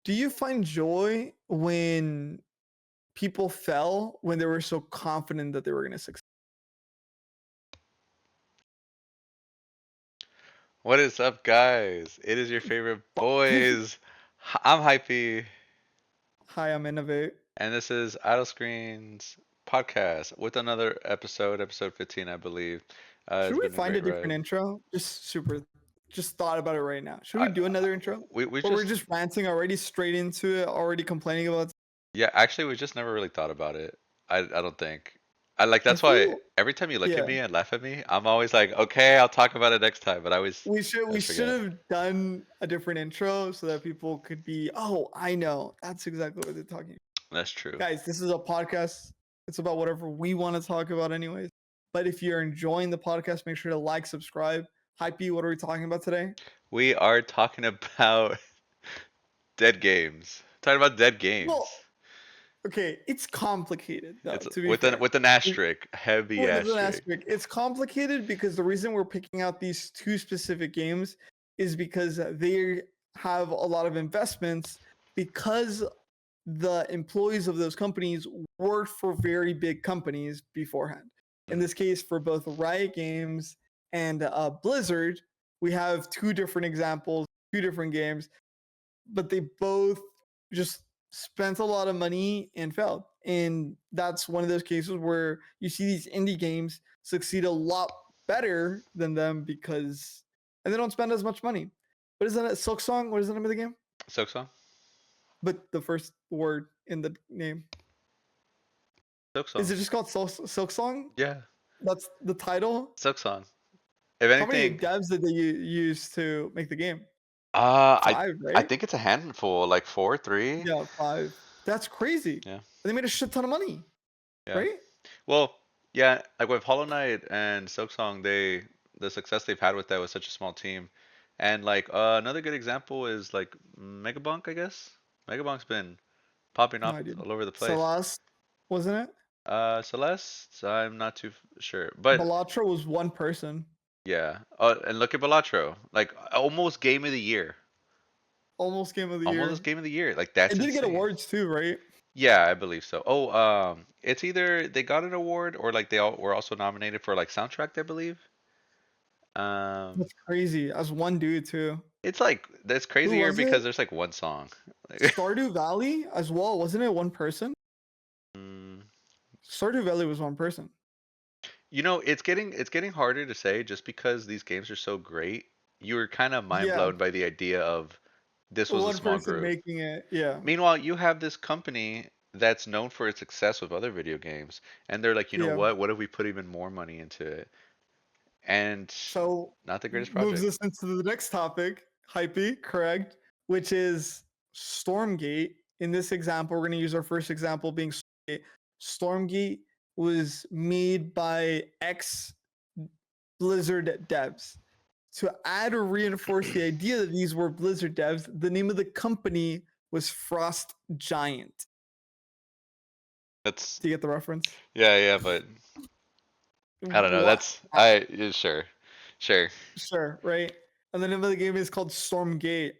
Do you find joy when people fell when they were so confident that they were going to succeed? What is up, guys? It is your favorite boys. I'm Hypey, Hi, I'm Innovate. and this is Idle Screens podcast with another episode 15, I believe. Should It's we been a find a great different ride. intro? Just thought about it right now. Should we I, do another intro? we Or we're just, just ranting already straight into it, already complaining about. yeah, actually, we just never really thought about it. I don't think. I That's why feel, every time you look at yeah. me and laugh at me, I'm always like, okay, I'll talk about it next time, but I We always should forget. have done a different intro so that people could be, oh, I know. That's exactly what they're talking. That's true. Guys, this is a podcast. It's about whatever we want to talk about, anyways. But if you're enjoying the podcast, make sure to like, subscribe. Hypey, what are we talking about today? We are talking about dead games. Talking about dead games. Well, okay, it's complicated though, It's to be fair. with an asterisk, heavy With an asterisk. asterisk. It's complicated because the reason we're picking out these two specific games is because they have a lot of investments because the employees of those companies worked for very big companies beforehand. In Mm. this case, for both Riot Games and Blizzard, we have two different examples, two different games, but they both just spent a lot of money and failed. And that's one of those cases where you see these indie games succeed a lot better than them because and they don't spend as much money. What is that? Silk Song? What is the name of the game? Silk Song? But the first word in the name. Silk Is Song. it just called Silk Song? Yeah, That's the title. Silk Song. If How many anything, devs did they use to make the game? uh, I Five, I right? think it's a handful, like four, three. Yeah, five. That's crazy. Yeah, They made a shit ton of money, yeah. right? Well, yeah, like with Hollow Knight and Silk Song, the success they've had with that was such a small team, and like another good example is like Megabunk, I guess. Megabunk's been popping No off idea. all over the place. Celeste, wasn't it? Celeste, I'm not too sure, but Balatro was one person. yeah. And look at Balatro, like almost game of the year. Almost game of the Almost year. game of the year. Like It that's did get insane. awards too, right? Yeah, I believe so. Oh, it's either they got an award or like they all were also nominated for like soundtrack, I believe. Um, That's crazy. As one dude too. it's like that's Who crazier was it? because there's like one song. Like, Stardew Valley as well. Wasn't it one person? mm, Stardew Valley was one person. it's getting harder to say just because these games are so great. You were kind of mind Yeah, blown by the idea of this was a one small person group. making it. Yeah, Meanwhile, you have this company that's known for its success with other video games, and they're like, you know yeah. what? What if we put even more money into it? And So not the greatest moves project. us into the next topic, hypey, correct, which is Stormgate. In this example, we're going to use our first example being Stormgate. Stormgate was made by ex Blizzard devs. To add or reinforce the idea that these were Blizzard devs, the name of the company was Frost Giant. That's Do you get the reference? yeah, but I don't know. What? Yeah, sure, Sure, right? And the name of the game is called Stormgate.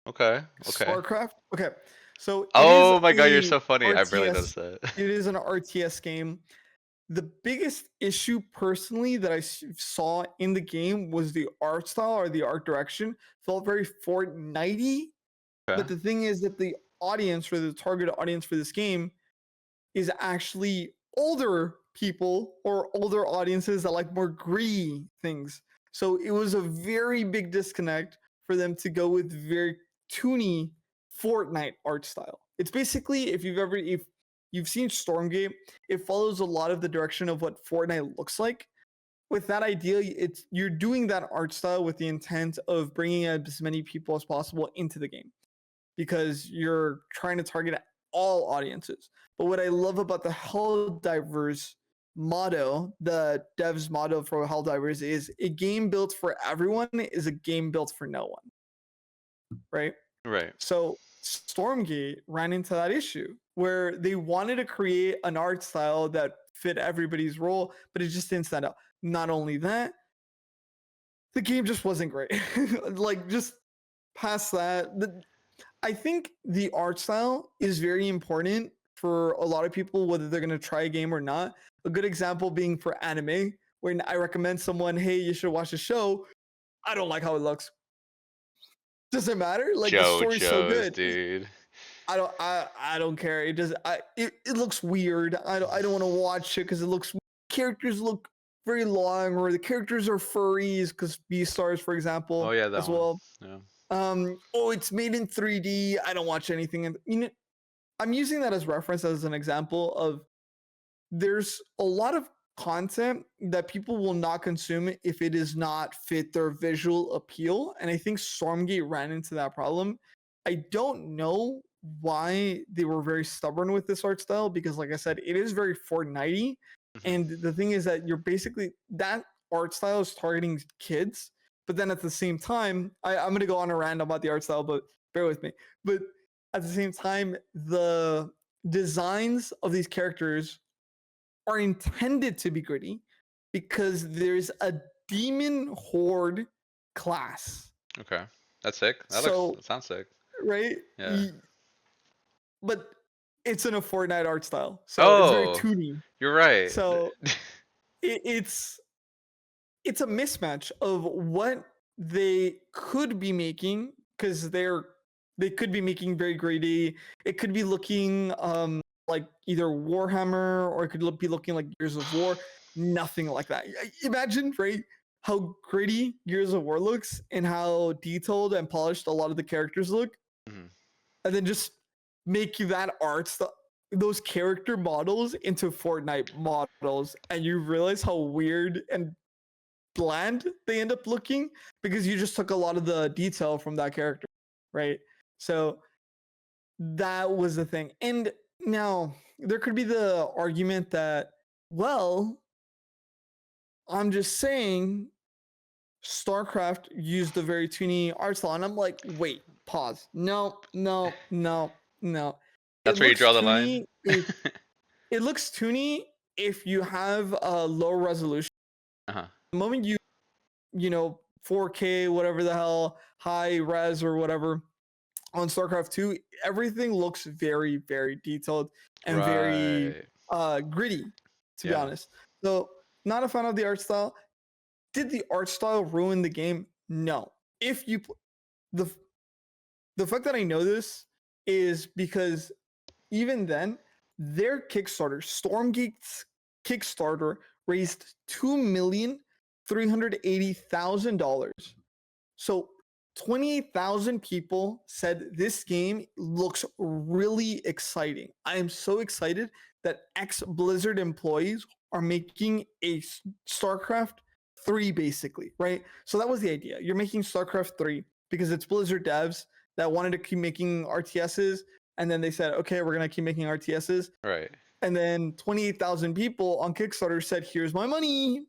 okay. StarCraft. Okay, so it is Oh my God, you're a so funny. I barely RTS. noticed that. It is an RTS game. The biggest issue personally that I saw in the game was the art style or the art direction. Felt very Fortnite-y. Okay. But the thing is that the audience or the target audience for this game is actually older people or older audiences that like more gritty things. So it was a very big disconnect for them to go with very toony Fortnite art style. It's basically if you've seen Stormgate, it follows a lot of the direction of what Fortnite looks like. With that idea, it's you're doing that art style with the intent of bringing as many people as possible into the game because you're trying to target all audiences. But what I love about the Helldivers motto, the devs motto for Helldivers is a game built for everyone is a game built for no one, right? Right. So Stormgate ran into that issue where they wanted to create an art style that fit everybody's role, but it just didn't stand out. Not only that, the game just wasn't great. Like just past that, I think the art style is very important for a lot of people, whether they're gonna try a game or not. A good example being for anime, when I recommend someone, hey, you should watch the show. I don't like how it looks. Doesn't matter. Like the story's so JoJo's, good. dude. I don't care. It does it looks weird. I don't want to watch it because it looks characters look very long, or the characters are furries because Beastars, for Oh example, yeah, that as one. well. Yeah. Oh, it's made in 3D. I don't watch anything. And I'm using that as reference as an example of there's a lot of content that people will not consume if it does not fit their visual appeal. And I think Stormgate ran into that problem. I don't know why they were very stubborn with this art style because, like I said, it is very Fortnite. Hmm. And the thing is that you're basically that art style is targeting kids. But then at the same time, I'm going to go on a rant about the art style, but bear with me. But at the same time, the designs of these characters are intended to be gritty because there's a demon horde class. Okay. That's sick. So, That sounds sick. right? Yeah. But it's in a Fortnite art style. So it's very Oh, toony. you're right. So it's it's a mismatch of what they could be making because they could be making very gritty. It could be looking like either Warhammer or it could be looking like Gears of War. Nothing like that. Imagine, right, how gritty Gears of War looks and how detailed and polished a lot of the characters look, Mhm. and then just make that those character models into Fortnite models, and you realize how weird and bland they end up looking because you just took a lot of the detail from that character, right? So that was the thing. And now there could be the argument that, well, I'm just saying StarCraft used a very toony art style. And I'm like, wait, pause. No, no, no, no. It That's where you looks draw the line. toony if it looks toony if you have a low resolution. Uh-huh. The moment you know, 4K, whatever the hell, high res or whatever on StarCraft 2, everything looks very, very detailed and very Right. gritty, to be Yeah. honest. So, not a fan of the art style. Did the art style ruin the game? No. If you the the fact that I know this is because even then, their Kickstarter, Stormgate's Kickstarter, raised $2,380,000. So 28,000 people said this game looks really exciting. I am so excited that ex Blizzard employees are making a StarCraft 3 basically, right? So that was the idea. You're making StarCraft 3 because it's Blizzard devs that wanted to keep making RTSs, and then they said, "Okay, we're going to keep making RTSs." Right. And then 28,000 people on Kickstarter said, "Here's my money.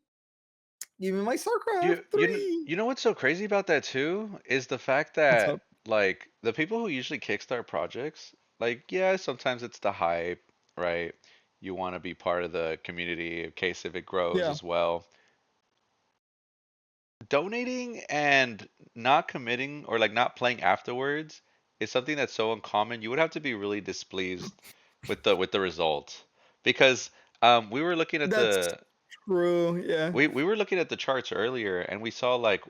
Give me my StarCraft 3." You know what's so crazy about that too is the fact What's that up? like the people who usually kickstart projects, like yeah, sometimes it's the hype, right? You want to be part of the community in case if it grows Yeah. as well. Donating and not committing or like not playing afterwards is something that's so uncommon. You would have to be really displeased with the result because we were looking at That's the true. Yeah. we were looking at the charts earlier and we saw like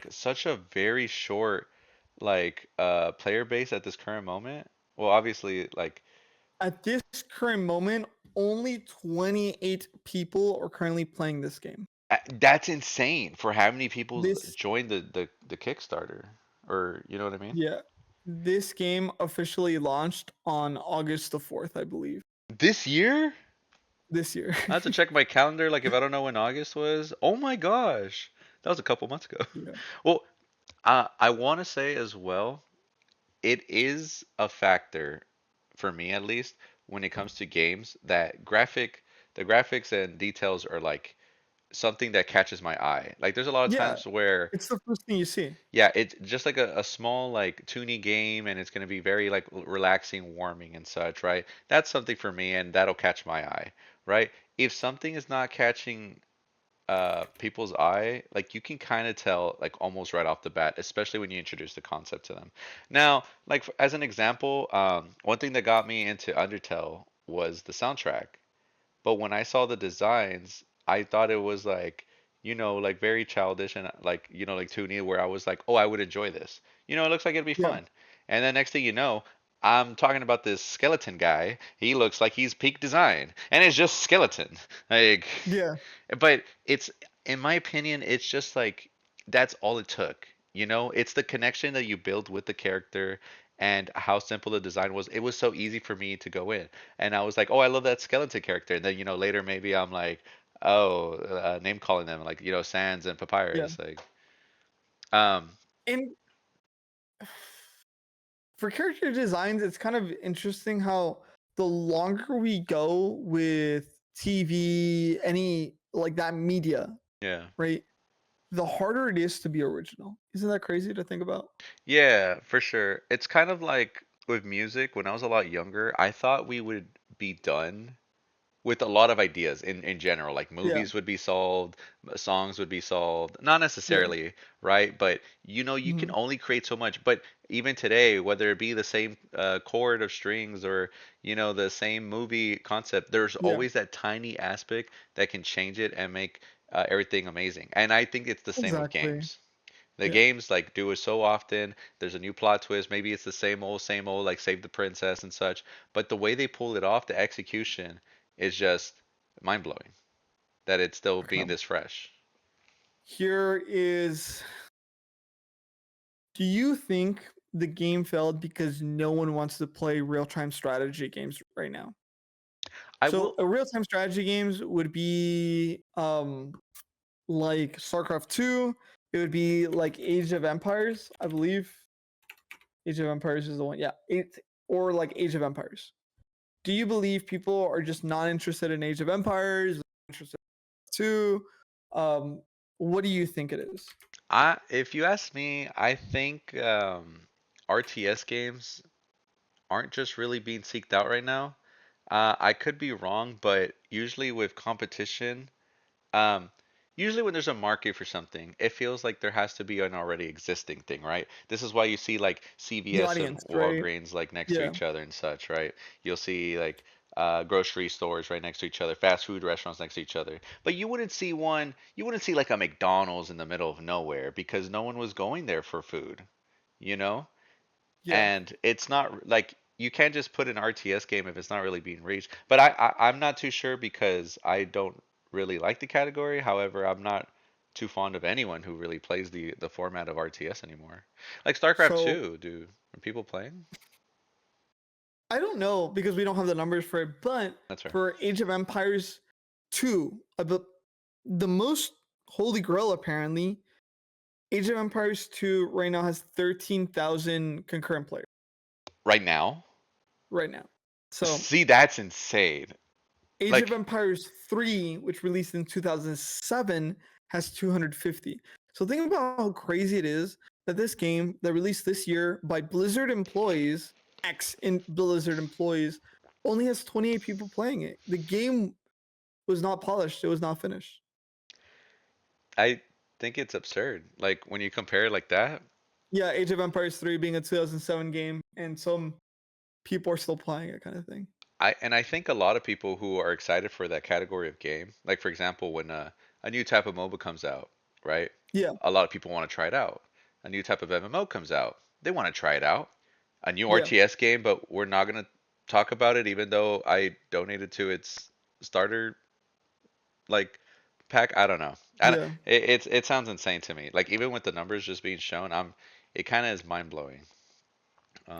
such a very short player base at this current moment. Well, obviously like At this current moment, only 28 people are currently playing this game. that's insane for how many people This, joined the Kickstarter or you know what I mean? yeah. This game officially launched on August the 4th, I believe, This year? this year. I have to check my calendar, like if I don't know when August was. Oh my gosh, that was a couple months ago. Yeah. Well, I want to say as well, it is a factor for me at least when it comes to games that the graphics and details are like something that catches my eye. Like there's a lot of Yeah. times where It's the first thing you see. yeah, it's just like a small like toony game and it's gonna be very like relaxing, warming and such, right? That's something for me and that'll catch my eye, right? If something is not catching people's eye, like you can kind of tell like almost right off the bat, especially when you introduce the concept to them. Now, like as an example, one thing that got me into Undertale was the soundtrack. But when I saw the designs, I thought it was like, like very childish and like, like toony, where I was like, oh, I would enjoy this. It looks like it'd be Yeah, fun. And then next thing you know, I'm talking about this skeleton guy. He looks like he's peak design, and it's just skeleton. Like, yeah, but in my opinion, it's just like that's all it took. It's the connection that you build with the character and how simple the design was. It was so easy for me to go in. And I was like, oh, I love that skeleton character. And then, later maybe I'm like, oh, name calling them like, Sans and yeah. Papyrus. Like, um, And for character designs, it's kind of interesting how the longer we go with TV, any like that media, yeah. right? The harder it is to be original. Isn't that crazy to think about? Yeah, for sure. It's kind of like with music, when I was a lot younger, I thought we would be done with a lot of ideas in general. Like Yeah, movies would be solved, songs would be solved, not yeah, necessarily, right? But you can mhm, only create so much. But even today, whether it be the same chord of strings or the same movie concept, there's yeah, always that tiny aspect that can change it and make everything amazing. And I think it's the same with exactly. games. The Yeah, games like do it so often. There's a new plot twist. Maybe it's the same old, like save the princess and such. But the way they pull it off, the execution is just mind blowing. That it's still being okay. this fresh. Here is, do you think the game failed because no one wants to play real-time strategy games right now? I So, will. a real-time strategy games would be like StarCraft 2, it would be like Age of Empires, I believe. Age of Empires is the one. Yeah, or like Age of Empires. Do you believe people are just not interested in Age of Empires, interested in 2? Um what do you think it is? If you ask me, I think RTS games aren't just really being seeked out right now. I could be wrong, but usually with competition, Um, usually when there's a market for something, it feels like there has to be an already existing thing, right? This is why you see like The CVS and audience, right? Walgreens like next to Yeah. each other and such, right? You'll see like grocery stores right next to each other, fast food restaurants next to each other. But you wouldn't see like a McDonald's in the middle of nowhere because no one was going there for food, you know? Yeah. And it's not like you can't just put an RTS game if it's not really being reached. But I'm not too sure because I don't really like the category. However, I'm not too fond of anyone who really plays the format of RTS anymore. Like StarCraft So 2, are people playing? I don't know because we don't have the numbers for it, but That's right. for Age of Empires 2, the most holy grail apparently, Age of Empires 2 right now has 13,000 concurrent players Right now? right now. So See, that's insane. Age of Like Empires 3, which released in 2007, has 250. So think about how crazy it is that this game that released this year by Blizzard employees, ex in Blizzard employees, only has 28 people playing it. The game was not polished, it was not finished. I think it's absurd. Like when you compare it like that, Yeah, Age of Empires 3 being a 2007 game, and some people are still playing it, kind of thing. I think a lot of people who are excited for that category of game, like for example, when a new type of MOBA comes out, right? Yeah, A lot of people want to try it out. A new type of MMO comes out, they want to try it out. A new yeah, RTS game, but we're not gonna talk about it, even though I donated to its starter like pack. I don't know. I don't, yeah, it sounds insane to me. Like even with the numbers just being shown, it kind of is mind blowing.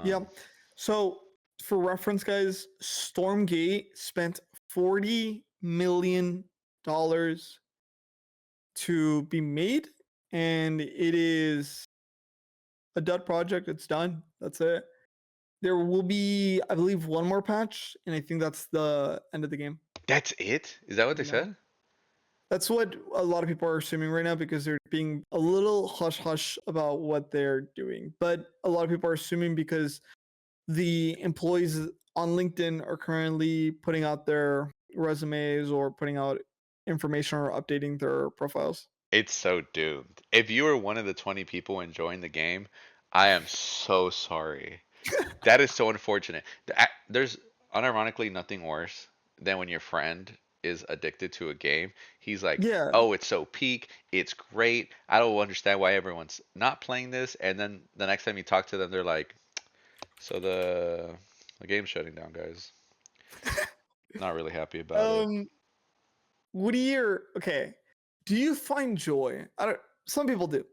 yeah. Um, So, for reference, guys, Stormgate spent $40 million to be made, and it is a dud project. It's done. That's it. There will be, I believe, one more patch, and I think that's the end of the game. that's it? Is that what they Yeah. said? That's what a lot of people are assuming right now because they're being a little hush hush about what they're doing. But a lot of people are assuming because the employees on LinkedIn are currently putting out their resumes or putting out information or updating their profiles. It's so doomed. If you are one of the 20 people enjoying the game, I am so sorry. That is so unfortunate. There's unironically nothing worse than when your friend is addicted to a game. He's like, Yeah, "Oh, it's so peak. It's great. I don't understand why everyone's not playing this." And then the next time you talk to them, they're like, "So the game's shutting down, guys. Not really happy about it." um what do you okay, do you find joy, I don't, some people do,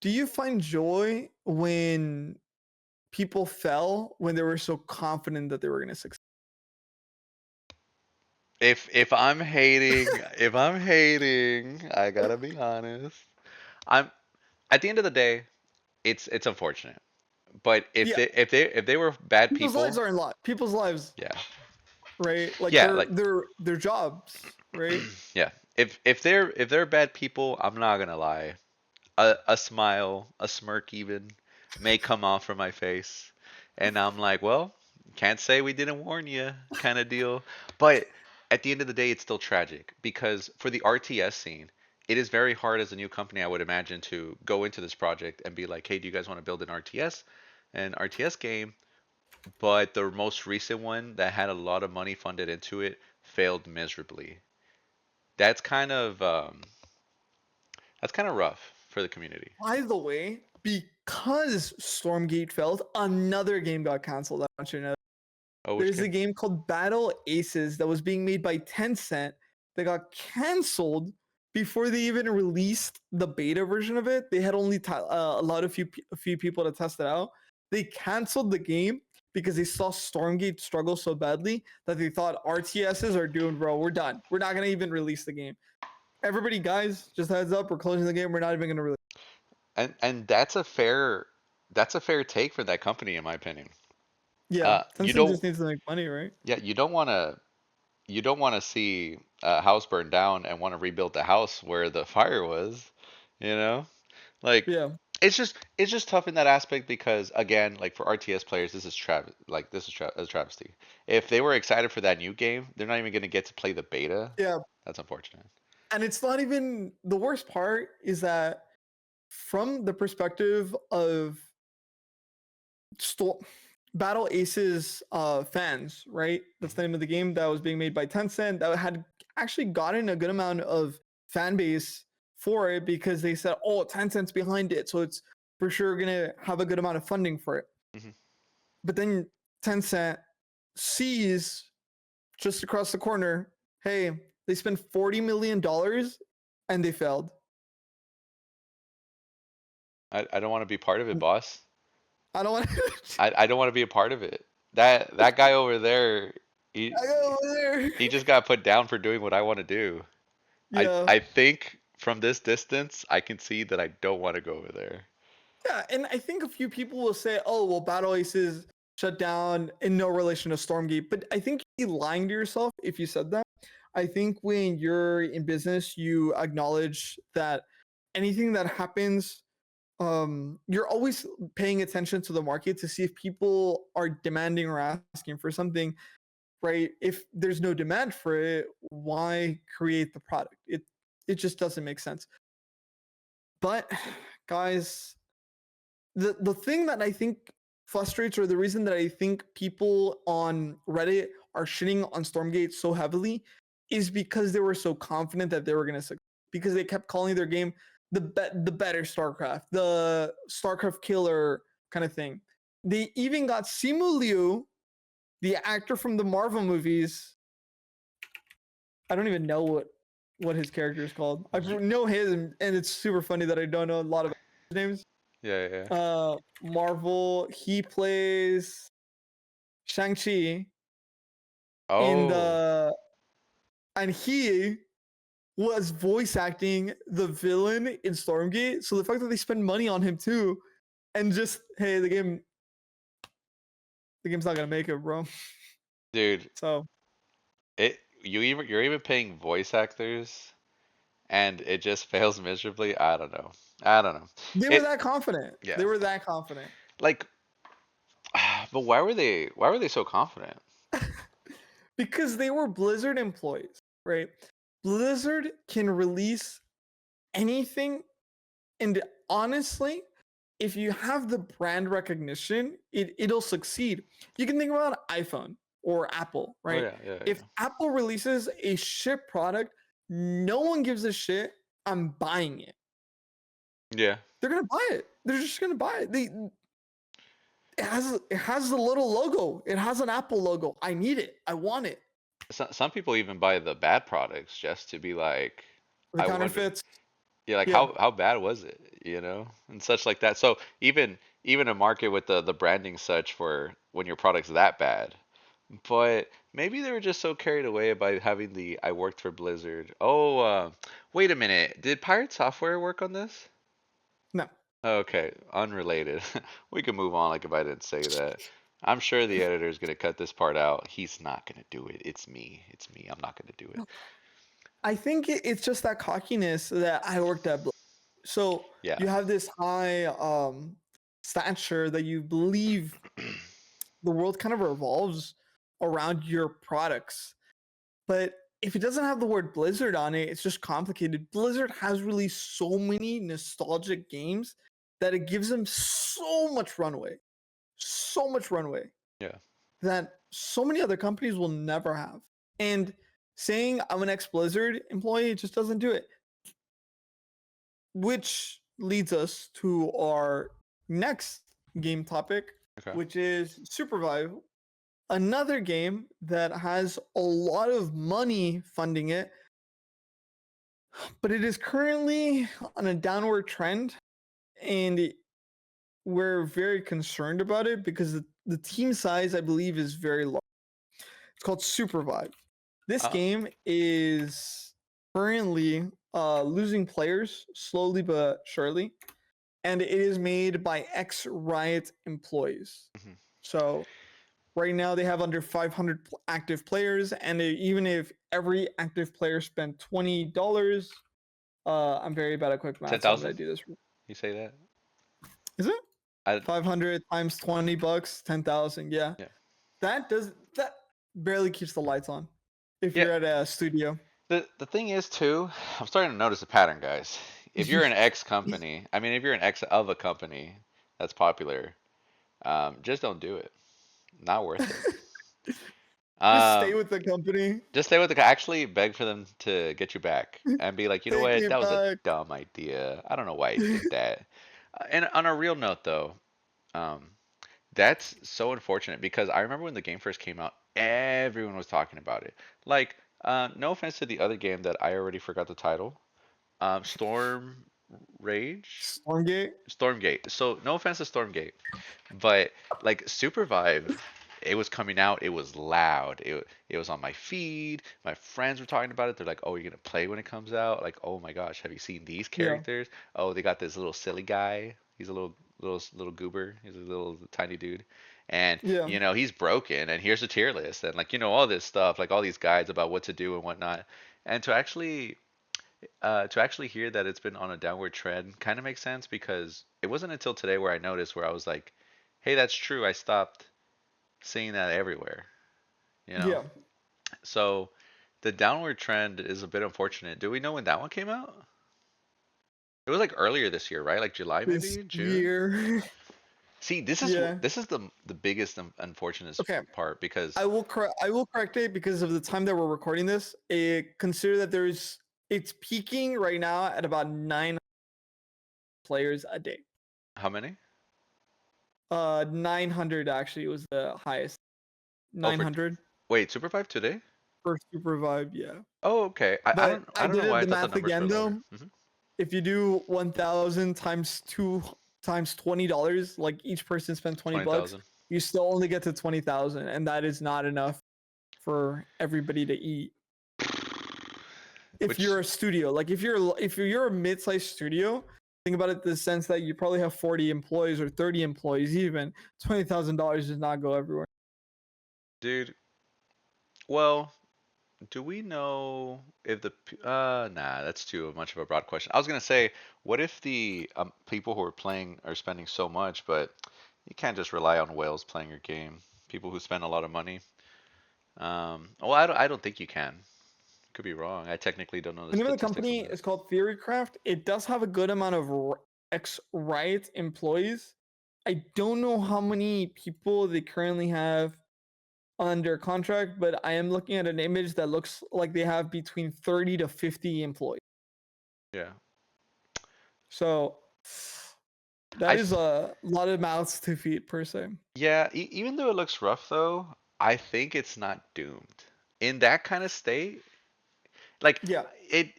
do you find joy when people fell when they were so confident that they were going to succeed? If I'm hating, if I'm hating, I gotta be honest. I'm at the end of the day, it's unfortunate. But Yeah, if they were bad people's lives people, are in lot, people's lives, yeah, right? Like yeah, like their jobs, right? yeah. If they're bad people, I'm not gonna lie. A smile, a smirk even may come off from my face, and I'm like, well, can't say we didn't warn you, kind of deal. But at the end of the day, it's still tragic because for the RTS scene, it is very hard as a new company, I would imagine, to go into this project and be like, hey, do you guys want to build an RTS game? But the most recent one that had a lot of money funded into it failed miserably. That's kind of that's kind of rough for the community. By the way, because Stormgate failed, another game got canceled. I want you to know. Oh, which There's a game? game called Battle Aces that was being made by Tencent that got canceled before they even released the beta version of it. They had only allowed a few people to test it out. They canceled the game because they saw Stormgate struggle so badly that they thought RTSs are doomed, bro. We're done. We're not gonna even release the game. Everybody, guys, just heads up. We're closing the game. We're not even gonna release. And that's a fair take for that company in my opinion. Yeah, You Tencent don't just needs to make money, right? yeah, you don't want to see a house burn down and want to rebuild the house where the fire was, you know? Like Yeah, it's just tough in that aspect because again, like for RTS players, this is a travesty. If they were excited for that new game, they're not even going to get to play the beta. yeah, That's unfortunate. and it's not even the worst part is that from the perspective of Sto- Battle Aces fans, right? That's the name of the game that was being made by Tencent that had actually gotten a good amount of fan base for it because they said, "Oh, Tencent's behind it, so it's for sure gonna have a good amount of funding for it." Hmm. But then Tencent sees just across the corner, hey, they spent $40 million and they failed. I don't want to be part of it, boss. I don't want to. I don't want to be a part of it. That guy over there, I go he over there. he just got put down for doing what I want to do. Yeah. I think from this distance, I can see that I don't want to go over there. Yeah, and I think a few people will say, "Oh, well, Battle Aces shut down in no relation to Stormgate," but I think you're lying to yourself if you said that. I think when you're in business, you acknowledge that anything that happens, you're always paying attention to the market to see if people are demanding or asking for something, right? If there's no demand for it, why create the product? It just doesn't make sense. But guys, the thing that I think frustrates, or the reason that I think people on Reddit are shitting on Stormgate so heavily, is because they were so confident that they were gonna succeed. Because they kept calling their game the better StarCraft, the StarCraft killer kind of thing. They even got Simu Liu, the actor from the Marvel movies. I don't even know what his character is called. I You, know his, and it's super funny that I don't know a lot of names. yeah, yeah. Marvel. He plays Shang-Chi in Oh, the, and he was voice acting the villain in Stormgate. So the fact that they spend money on him too, and just hey, the game's not gonna make it, bro. dude, So you're even paying voice actors and it just fails miserably. I don't know. I don't know. they were It that confident. yeah. They were that confident Like but why were they so confident? because they were Blizzard employees, right? Blizzard can release anything, and honestly, if you have the brand recognition, it'll succeed. You can think about iPhone or Apple, Oh right? yeah, yeah, If yeah. Apple releases a shit product, no one gives a shit. I'm buying it. Yeah. They're gonna buy it. They're just gonna buy it. It has the little logo. It has an Apple logo. I need it. I want it. Some people even buy the bad products just to be like, The I wonder. counterfeits. Yeah, like Yeah. how bad was it, and such like that. So even a market with the branding such for when your product's that bad. But maybe they were just so carried away by having the I worked for Blizzard. Oh, wait a minute. Did Pirate Software work on this? No. Okay, unrelated. We can move on like if I didn't say that. I'm sure the editor is gonna cut this part out. He's not gonna do it. It's me. It's me. I'm not gonna do it. I think it's just that cockiness that I worked at. So Yeah. you have this high stature that you believe the world kind of revolves around your products. But if it doesn't have the word Blizzard on it, it's just complicated. Blizzard has released so many nostalgic games that it gives them so much runway Yeah. that so many other companies will never have. And saying I'm an ex Blizzard employee just doesn't do it. Which leads us to our next game topic, Okay. which is Supervive, another game that has a lot of money funding it, but it is currently on a downward trend, and we're very concerned about it because the team size, I believe, is very low. It's called Supervive. This Uh, game is currently losing players slowly but surely, and it is made by ex Riot employees. mhm. So right now they have under 500 active players, and even if every active player spent $20, I'm very bad at quick math, so I'm gonna 10,000? do this. You say that? Is it I 500 times $20? 10,000. Yeah, Yeah. that barely keeps the lights on if Yeah. you're at a studio. The thing is too, I'm starting to notice a pattern, guys. If you're an ex company, I mean, if you're an ex of a company that's popular, just don't do it. Not worth it. Just stay Um, with the company. just stay with the guy. Actually, beg for them to get you back and be like, you know Take what, me that was a back. dumb idea. I don't know why I did that. And on a real note, though, um, that's so unfortunate because I remember when the game first came out, everyone was talking about it. Like, no offense to the other game that I already forgot the title. Storm Rage? Stormgate. Stormgate. So no offense to Stormgate, but like Supervive, it was coming out. It was loud. It was on my feed. My friends were talking about it. They're like, "Oh, you're gonna play when it comes out?" Like, "Oh my gosh, have you seen these Yeah, characters? Oh, they got this little silly guy. He's a little goober. He's a little tiny dude, and yeah, he's broken. And here's a tier list, and like all this stuff, like all these guides about what to do and whatnot. And to actually hear that it's been on a downward trend kind of makes sense because it wasn't until today where I noticed where I was like, hey, that's true. I stopped seeing that everywhere, you know? yeah. So the downward trend is a bit unfortunate. Do we know when that one came out? It was like earlier this year, right? Like July, This maybe June. year. See, Yeah. this is the biggest unfortunate Okay. part because I will correct it because of the time that we're recording this. Consider that it's peaking right now at about 9 players a day. how many? 900 actually was the highest. Oh, for 900 wait, Super 5 today? for Super Vibe, yeah. Oh, okay. But I I don't know did why I the thought the math numbers were again lower. though. If you do 1,000 times 2 times $20, like each person spent 20 bucks, 20,000. you still only get to 20,000, and that is not enough for everybody to eat. If Which you're a studio, like if you're a mid-sized studio, think about it in the sense that you probably have 40 employees or 30 employees. Even $20,000 does not go everywhere. dude, well, do we know if nah, that's too much of a broad question. I was gonna say, what if the people who are playing are spending so much, but you can't just rely on whales playing your game. People who spend a lot of money. Well, I don't think you can. Could be wrong. I technically don't know the The name of the statistics on company that. is called Theorycraft. It does have a good amount of ex-Riot employees. I don't know how many people they currently have under contract, but I am looking at an image that looks like they have between 30 to 50 employees. Yeah. So I that is th a lot of mouths to feed per se. yeah, even though it looks rough though, I think it's not doomed. In that kind of state, like Yeah,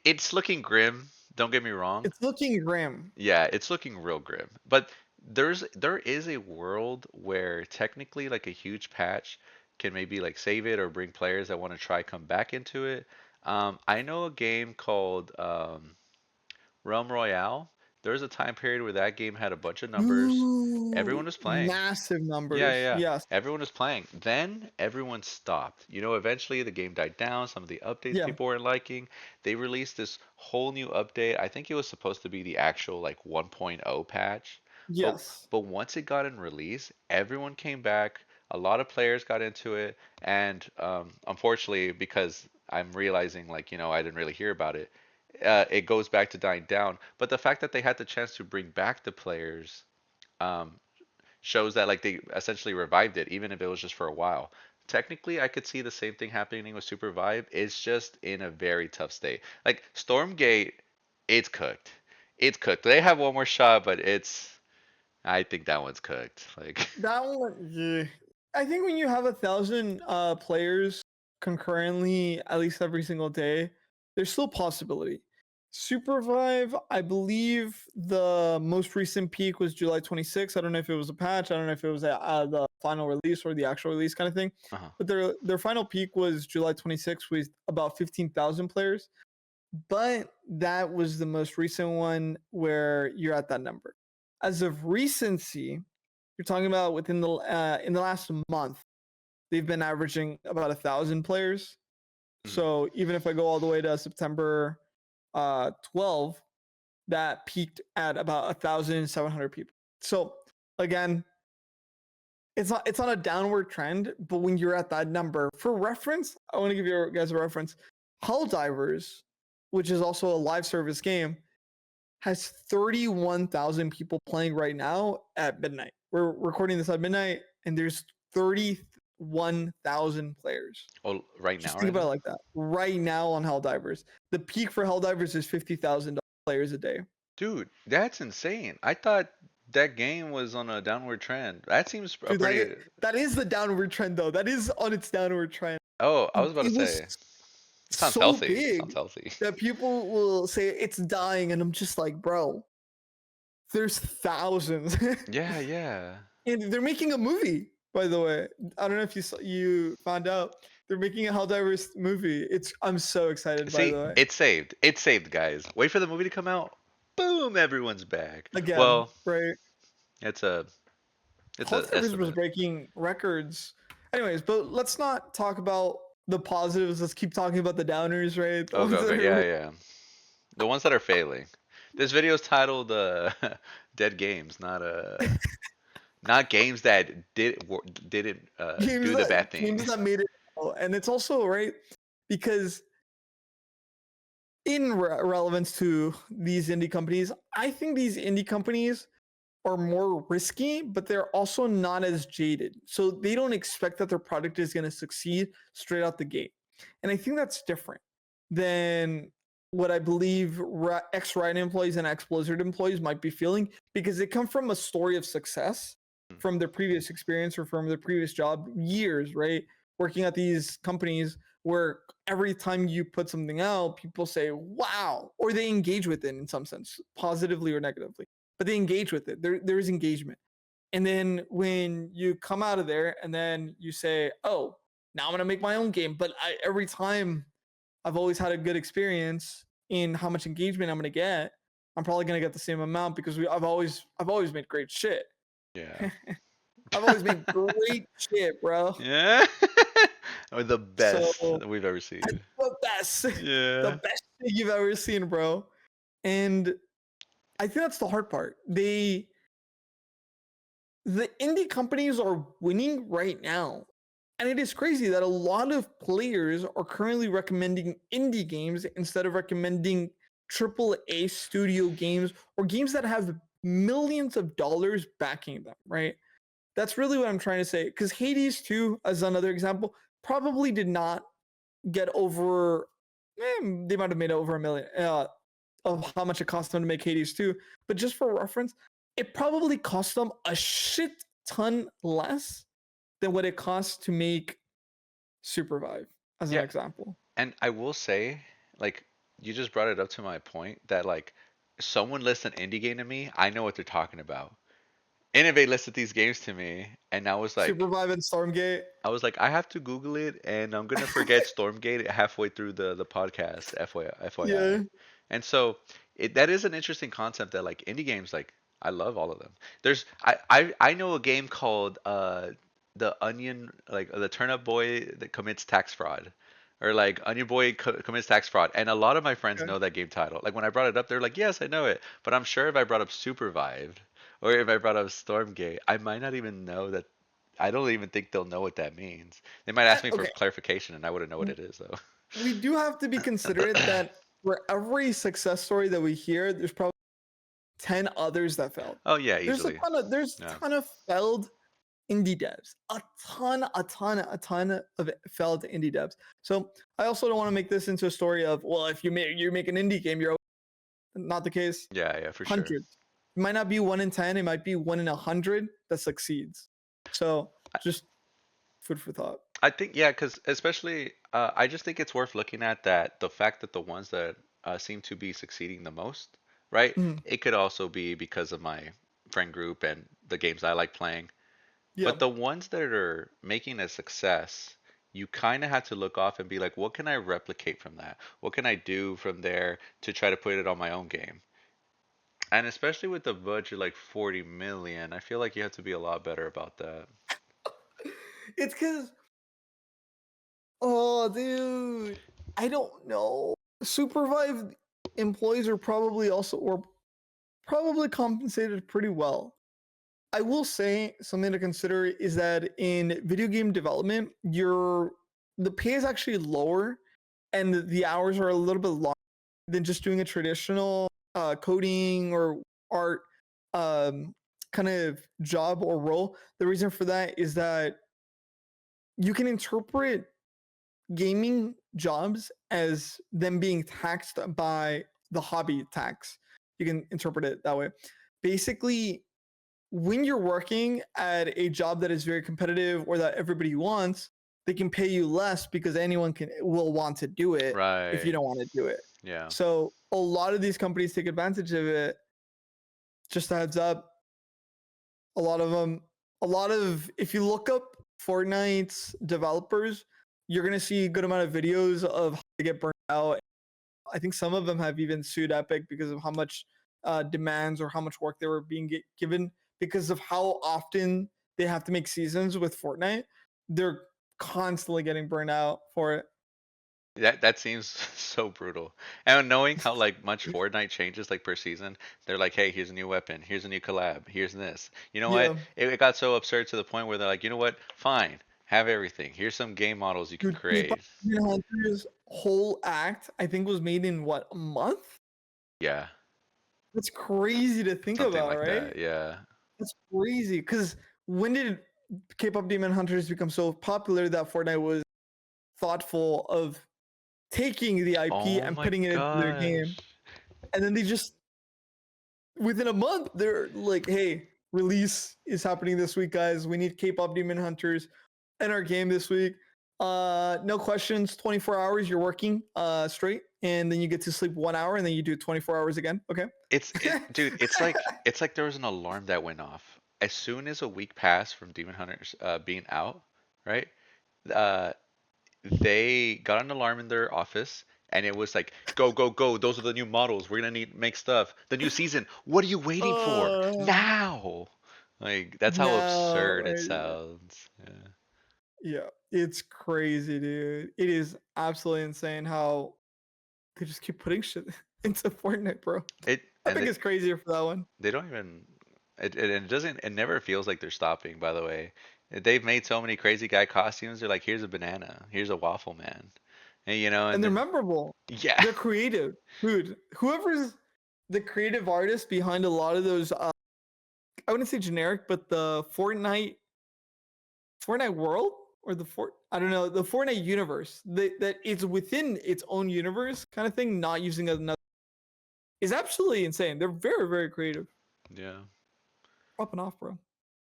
it's looking grim, don't get me wrong. it's looking grim. Yeah, it's looking real grim. But there is a world where technically like a huge patch can maybe like save it or bring players that want to try come back into it. I know a game called Realm Royale. There was a time period where that game had a bunch of numbers. Ooh, Everyone was playing. massive Yeah, numbers. yeah, yeah. Yes. Everyone was playing. Then everyone stopped. You know, eventually the game died down. Some of the updates Yeah. people weren't liking. They released this whole new update. I think it was supposed to be the actual like 1.0 patch. But Yes. but once it got in release, everyone came back. A lot of players got into it, and unfortunately, because I'm realizing like I didn't really hear about it, it goes back to dying down. But the fact that they had the chance to bring back the players. Um, Shows that like they essentially revived it, even if it was just for a while. Technically, I could see the same thing happening with Supervive. It's just in a very tough state. Like Stormgate, it's cooked. It's cooked. They have one more shot, but I think that one's cooked. Like, That one, yeah. I think when you have 1,000 players concurrently, at least every single day, there's still possibility. Supervive, I believe the most recent peak was July 26th. I don't know if it was a patch. I don't know if it was the final release or the actual release kind of thing. uh-huh. But their final peak was July 26th with about 15,000 players. But that was the most recent one where you're at that number. As of recency, you're talking about within the in the last month, they've been averaging about 1,000 players. Mhm. So even if I go all the way to September 12, that peaked at about 1,700 people. So again, it's on a downward trend, but when you're at that number, for reference, I want to give you guys a reference. Hull Divers, which is also a live service game, has 31,000 people playing right now at midnight. We're recording this at midnight, and there's 31,000 players. Oh, right Just now, think right about it now, like that. Right now on Helldivers, the peak for Helldivers is 50,000 players a day. dude, that's insane. I thought that game was on a downward trend. That seems a Dude, pretty. that is the downward trend though. That is on its downward trend. Oh, I was about to It was say. It sounds so healthy. It big sounds healthy. that people will say it's dying, and I'm just like, bro, there's thousands. Yeah, yeah. And they're making a movie, by the way. I don't know if you found out they're making a Helldivers movie. I'm so excited, by See, the way. it's saved. It's saved, guys. Wait for the movie to come out. Boom, everyone's back. Again, Well, right? it's a it's a Helldivers was estimate. breaking records. Anyways, but let's not talk about the positives. Let's keep talking about the downers, right? The Okay, ones that okay, are yeah, yeah. The ones that are failing. This video is titled "Dead Games," not games that didn't games do the bad thing. games that made it. And it's also right because in relevance to these indie companies, I think these indie companies are more risky, but they're also not as jaded. So they don't expect that their product is going to succeed straight out the gate. And I think that's different than what I believe ex Riot employees and ex Blizzard employees might be feeling because they come from a story of success from their previous experience or from their previous job, years, right? Working at these companies where every time you put something out, people say, wow, or they engage with it in some sense, positively or negatively, but they engage with it. There is engagement. And then when you come out of there and then you say, oh, now I'm going to make my own game. But every time I've always had a good experience in how much engagement I'm going to get. I'm probably going to get the same amount because I've always made great shit. Yeah. I've always made great shit, bro. Yeah. Or the best So that we've ever seen. the best, the Yeah. best shit you've ever seen, bro. And I think that's the hard part. The indie companies are winning right now And it is crazy that a lot of players are currently recommending indie games instead of recommending triple A studio games or games that have millions of dollars backing them, right? That's really what I'm trying to say. Because Hades 2, as another example, probably did not get over, they might have made over a million of how much it cost them to make Hades 2. But just for reference, it probably cost them a shit ton less than what it costs to make Supervive, as an Yeah, example. and I will say, like, you just brought it up to my point that like someone lists an indie game to me, I know what they're talking about. Innovate listed these games to me, and Supervive and Stormgate. I was like, I have to Google it, and I'm gonna forget Stormgate halfway through the podcast, FYI. Yeah. And so that is an interesting concept that like indie games, like I love all of them. I know a game called the Onion, like the Turnip Boy that commits tax fraud, or like Onion Boy commits tax fraud, and a lot of my friends Okay. know that game title. Like when I brought it up, they're like, yes, I know it, but I'm sure if I brought up Supervived or if I brought up Stormgate, I might not even know that. I don't even think they'll know what that means. They might ask me for Okay. clarification, and I wouldn't know what it is though. We do have to be considerate that for every success story that we hear, there's probably 10 others that failed. Oh yeah, There's a easily. ton of there's Yeah. a ton of failed indie devs. A ton of failed indie devs. So I also don't want to make this into a story of, well, if you make an indie game, you're not the case. Yeah, yeah, for sure. Hundreds. It might not be 1 in 10, it might be 1 in 100 that succeeds. So just food for thought. I think yeah, because especially I just think it's worth looking at that the fact that the ones that seem to be succeeding the most, right? Mhm. It could also be because of my friend group and the games I like playing. Yeah. But the ones that are making a success, you kind of have to look off and be like, what can I replicate from that? What can I do from there to try to put it on my own game? And especially with the budget like 40 million, I feel like you have to be a lot better about that. It's because, oh, dude, I don't know. Supervive employees are probably also, or probably compensated pretty well. I will say something to consider is that in video game development, the pay is actually lower and the hours are a little bit longer than just doing a traditional coding or art um, kind of job or role. The reason for that is that you can interpret gaming jobs as them being taxed by the hobby tax. You can interpret it that way. Basically, when you're working at a job that is very competitive or that everybody wants, they can pay you less because anyone will want to do it if you Right. don't want to do it. Yeah. So a lot of these companies take advantage of it. Just a heads up, a lot of them, a lot of if you look up Fortnite's developers, you're gonna see a good amount of videos of how they get burned out. I think some of them have even sued Epic because of how much demands or how much work they were being given because of how often they have to make seasons with Fortnite. They're constantly getting burned out for it. That seems so brutal. And knowing how like much Fortnite changes like per season, they're like, hey, here's a new weapon, here's a new collab, here's this. You know what? Yeah, It got so absurd to the point where they're like, you know what? Fine, have everything. Here's some game models you can dude, K-pop create. Demon Hunters whole act I think was made in what, a month? Yeah, That's crazy to think something about, like right? that. Yeah. That's crazy. Because when did K-pop Demon Hunters become so popular that Fortnite was thoughtful of taking the IP Oh and my putting it into their game? gosh. And then they just within a month they're like, "Hey, release is happening this week, guys. We need K-pop Demon Hunters in our game this week. No questions. 24 hours. You're working straight, and then you get to sleep 1 hour, and then you do 24 hours again. Okay." Dude, it's like there was an alarm that went off as soon as a week passed from Demon Hunters being out, right? Uh, they got an alarm in their office and it was like, go, go, go. Those are the new models. We're gonna need make stuff. The new season. What are you waiting for? uh, Now. Like that's how no, absurd it sounds. Yeah. yeah, it's crazy, dude. It is absolutely insane how they just keep putting shit into Fortnite, bro. It I and think it's crazier for that one. they don't even it doesn't it never feels like they're stopping, by the way. They've made so many crazy guy costumes. They're like, here's a banana, here's a waffle man, and and And they're then memorable. yeah, They're creative. Dude, whoever's the creative artist behind a lot of those, I wouldn't say generic, but the Fortnite world or I don't know, the Fortnite universe that it's within its own universe kind of thing, not using another is absolutely insane. They're very, very creative. yeah, Popping off, bro.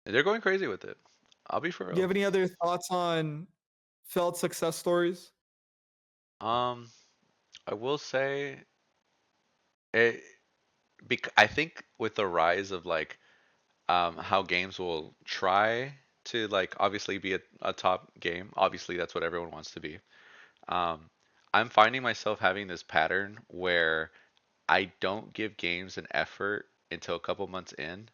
they're going crazy with it. I'll be for Do you real. have any other thoughts on failed success stories? Um, I will say it. I think with the rise of like how games will try to like obviously be a top game. Obviously, that's what everyone wants to be. Um, I'm finding myself having this pattern where I don't give games an effort until a couple months in.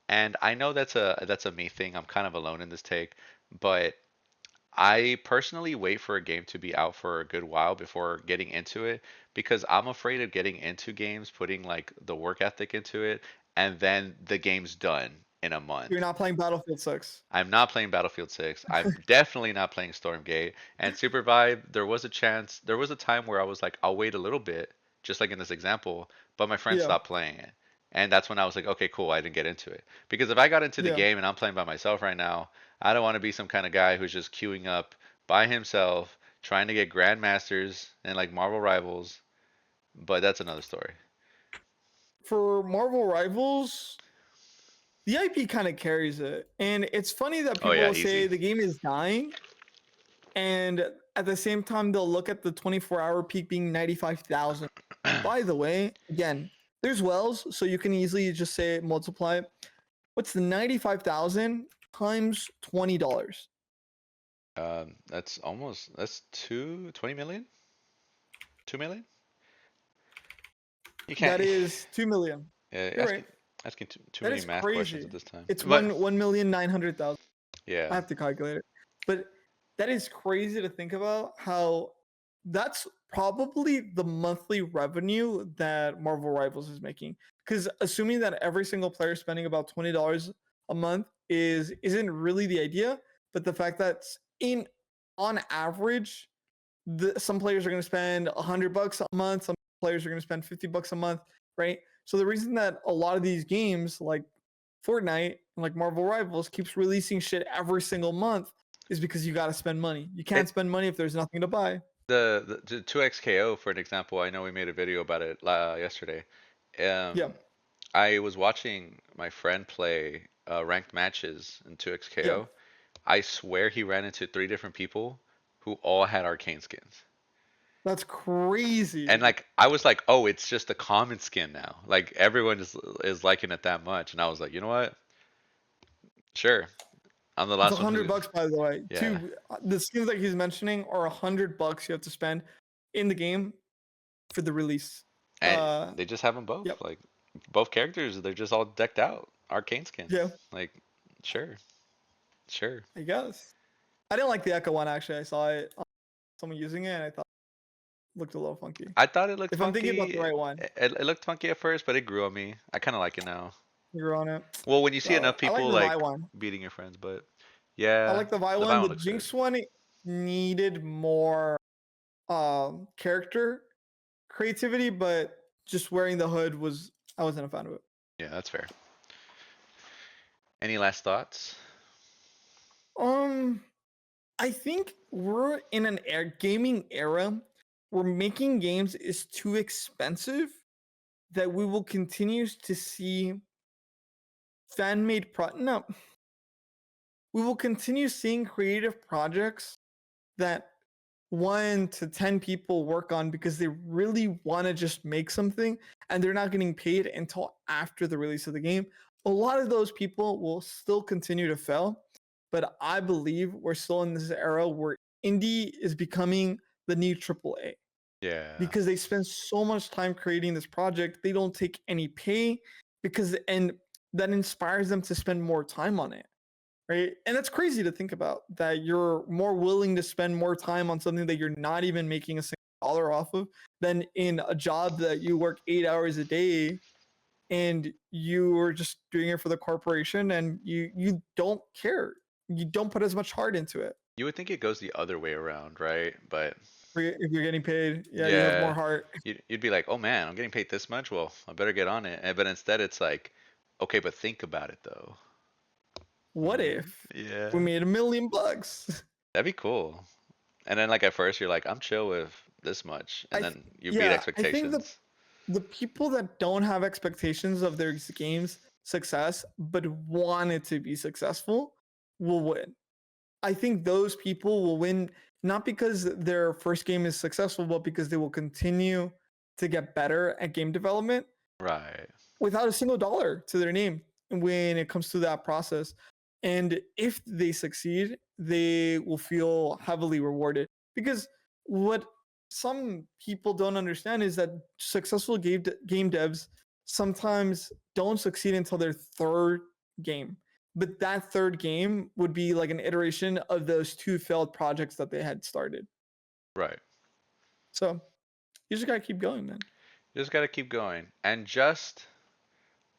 And I know that's a me thing. I'm kind of alone in this take, but I personally wait for a game to be out for a good while before getting into it because I'm afraid of getting into games, putting like the work ethic into it, and then the game's done in a You're month. not playing Battlefield 6. I'm not playing Battlefield 6. I'm definitely not playing Stormgate. And Supervive, there was a chance, there was a time where I was like, I'll wait a little bit, just like in this example, but my friend Yeah, stopped playing it. And that's when I was like, okay, cool, I didn't get into it. Because if I got into the yeah. game and I'm playing by myself right now, I don't want to be some kind of guy who's just queuing up by himself, trying to get Grandmasters and like Marvel Rivals. But that's another story. For Marvel Rivals, the IP kind of carries it. And it's funny that Oh people yeah, will say easy. the game is dying, and at the same time, they'll look at the 24-hour peak being 95,000. By the way, again, there's wells, so you can easily just say multiply it. What's the 95,000 times $20? That's 20 million? 2 million? You That can't. is 2 million. Yeah, You're right. asking too That many is math questions crazy. at this time. It's But 1,900,000. I yeah, have to calculate it. But that is crazy to think about how that's probably the monthly revenue that Marvel Rivals is making. Because assuming that every single player is spending about $20 a month isn't really the idea, but the fact that in on average, some players are going to spend $100 a month, some players are going to spend $50 a month, right? So the reason that a lot of these games like Fortnite and like Marvel Rivals keeps releasing shit every single month is because you got to spend money. You can't it spend money if there's nothing to buy. the 2xKO for an example. I know we made a video about it yesterday. Yeah, Um, I was watching my friend play ranked matches in yeah, 2xKO. I swear he ran into three different people who all had arcane skins. that's And crazy. like I was like, oh, it's just a common skin now. Like everyone is liking it that much, and I was like, you know what? Sure, I'm the It's a last one hundred who's bucks, by the way. yeah. The skins that he's mentioning are $100 you have to spend in the game for the release. And they just have them both. Yep, Like both characters, they're just all decked out, arcane skins. yeah, Like sure, sure. I guess. I didn't like the Echo one actually. I saw it, someone using it, and I thought it looked a little funky. I thought it looked If I'm thinking about the funky. right one, It looked funky at first, but it grew on me. I kind of like it now. you're on it. Well, when you see enough I like people the Vi like one. beating your friends, but I yeah, like the Vi the one. violent The looks good. Jinx one needed more character creativity, but just wearing the hood was I wasn't a fan of it. Yeah, that's fair. Any last thoughts? Um, I think we're in an gaming era where making games is too expensive that we will continue to see fan made no, we will continue seeing creative projects that 1 to 10 people work on because they really want to just make something and they're not getting paid until after the release of the game. A lot of those people will still continue to fail, but I believe we're still in this era where indie is becoming the new AAA Yeah. because they spend so much time creating this project, they don't take any pay because and that inspires them to spend more time on it, right? And that's crazy to think about that you're more willing to spend more time on something that you're not even making a single dollar off of than in a job that you work 8 hours a day and you are just doing it for the corporation and you don't care. you don't put as much heart into it. You would think it goes the other way around, right? But If you're getting paid, yeah, you have more yeah, heart. you'd be like, oh man, I'm getting paid this much. Well, I better get on it. But instead, it's like, okay, but think about it though. What if we Yeah, made $1 million? that'd be cool. And then like at first, you're like, I'm chill with this much, and I then you beat yeah, I think expectations. the people that don't have expectations of their game's success but want it to be successful will win. I think those people will win not because their first game is successful, but because they will continue to get better at game development Right, without a single dollar to their name when it comes to that process. And if they succeed, they will feel heavily rewarded. Because what some people don't understand is that successful game devs sometimes don't succeed until their third game. But that third game would be like an iteration of those two failed projects that they had started. right. So you just gotta keep going, man. You just gotta keep going, and just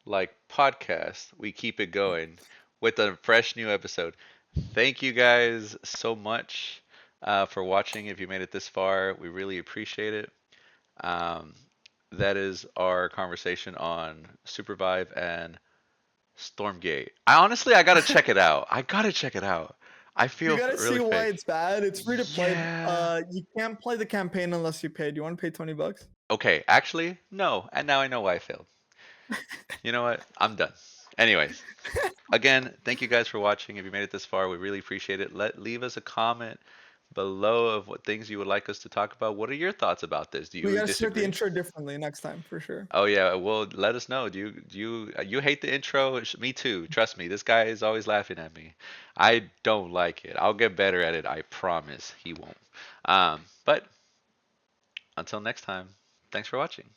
like podcast, we keep it going with a fresh new episode. Thank you guys so much for watching. If you made it this far, we really appreciate it. Um, that is our conversation on Supervive and Stormgate. I gotta check it out. I gotta check it out. I You feel gotta see really why fake. it's bad. It's free to play. Yeah. You can't play the campaign unless you pay. Do you want to pay $20? Okay, actually, no. And now I know why I failed. You know what? I'm done. Anyways, again, thank you guys for watching. If you made it this far, we really appreciate it. Leave us a comment below of what things you would like us to talk about. What are your thoughts about this? Do We you gotta start the disagree? intro differently next time for sure. Oh yeah, well, let us know. Do you hate the intro? Me too. Trust me, this guy is always laughing at me. I don't like it. I'll get better at it. I promise he won't. But until next time, thanks for watching.